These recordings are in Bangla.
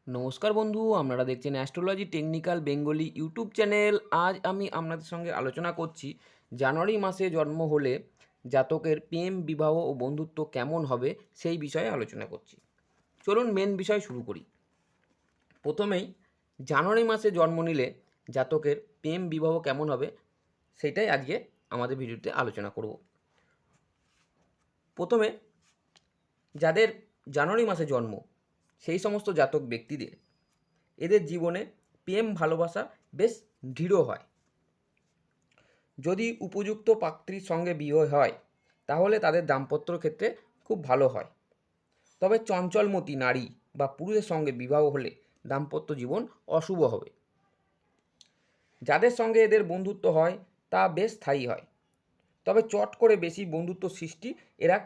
নমস্কার বন্ধু, আপনারা দেখছেন astrology technical Bengali YouTube channel. আজ আমি আপনাদের সঙ্গে আলোচনা করছি জানুয়ারি মাসে জন্ম হলে জাতকের প্রেম, বিবাহ ও বন্ধুত্ব কেমন হবে সেই বিষয়ে আলোচনা করছি। চলুন মেন বিষয় শুরু করি। প্রথমেই জানুয়ারি মাসে জন্ম নিলে জাতকের প্রেম, বিবাহ কেমন হবে সেটাই আজকে আমাদের ভিডিওতে আলোচনা করব। প্রথমে যাদের জানুয়ারি মাসে জন্ম সেই সমস্ত জাতক ব্যক্তিদের এদের জীবনে প্রেম ভালোবাসা বেশ দৃঢ় হয়। যদি উপযুক্ত পাত্রীর সঙ্গে বিয়ে হয় তাহলে তাদের দাম্পত্য ক্ষেত্রে খুব ভালো হয়। তবে চঞ্চলমতি নারী বা পুরুষের সঙ্গে বিবাহ হলে দাম্পত্য জীবন অশুভ হবে। যাদের সঙ্গে এদের বন্ধুত্ব হয় তা বেশ স্থায়ী হয়। তবে চট করে বেশি বন্ধুত্ব সৃষ্টি এরা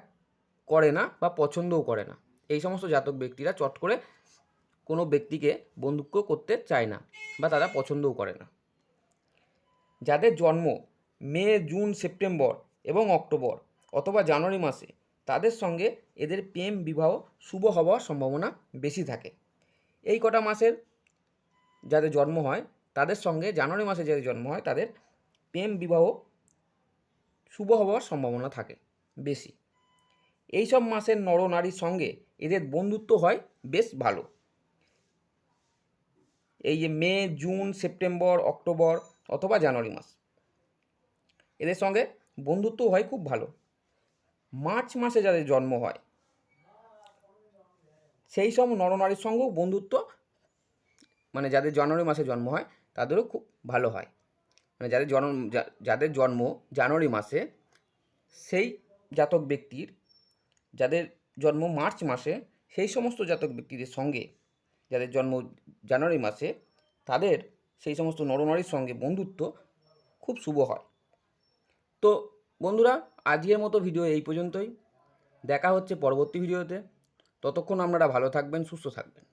করে না বা পছন্দও করে না। এই সমস্ত জাতক ব্যক্তিরা চট করে কোনো ব্যক্তিকে বন্ধুত্ব করতে চায় না বা তারা পছন্দও করে না। যাদের জন্ম মে, জুন, সেপ্টেম্বর এবং অক্টোবর অথবা জানুয়ারি মাসে তাদের সঙ্গে এদের প্রেম বিবাহ শুভ হওয়ার সম্ভাবনা বেশি থাকে। এই কটা মাসের যাদের জন্ম হয় তাদের সঙ্গে জানুয়ারি মাসে যাদের জন্ম হয় তাদের প্রেম বিবাহ শুভ হওয়ার সম্ভাবনা থাকে বেশি। এই সব মাসের নরনারীর সঙ্গে এদের বন্ধুত্ব হয় বেশ ভালো। এই যে মে, জুন, সেপ্টেম্বর, অক্টোবর অথবা জানুয়ারি মাস এদের সঙ্গে বন্ধুত্ব হয় খুব ভালো। মার্চ মাসে যাদের জন্ম হয় সেই সব নরনারীর সঙ্গেও বন্ধুত্ব মানে যাদের জানুয়ারি মাসে জন্ম হয় তাদেরও খুব ভালো হয়। মানে যাদের জন্ম জানুয়ারি মাসে সেই জাতক ব্যক্তির যাদের জন্ম মার্চ মাসে সেই সমস্ত জাতক ব্যক্তিদের সঙ্গে যাদের জন্ম জানুয়ারি মাসে তাদের সেই সমস্ত নরনারীর সঙ্গে বন্ধুত্ব খুব শুভ হয়। তো বন্ধুরা, আজকের মতো ভিডিও এই পর্যন্তই। দেখা হচ্ছে পরবর্তী ভিডিওতে। ততক্ষণ আপনারা ভালো থাকবেন, সুস্থ থাকবেন।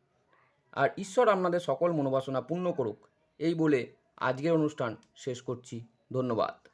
আর ঈশ্বর আপনাদের সকল মনোবাসনা পূর্ণ করুক এই বলে আজকের অনুষ্ঠান শেষ করছি। ধন্যবাদ।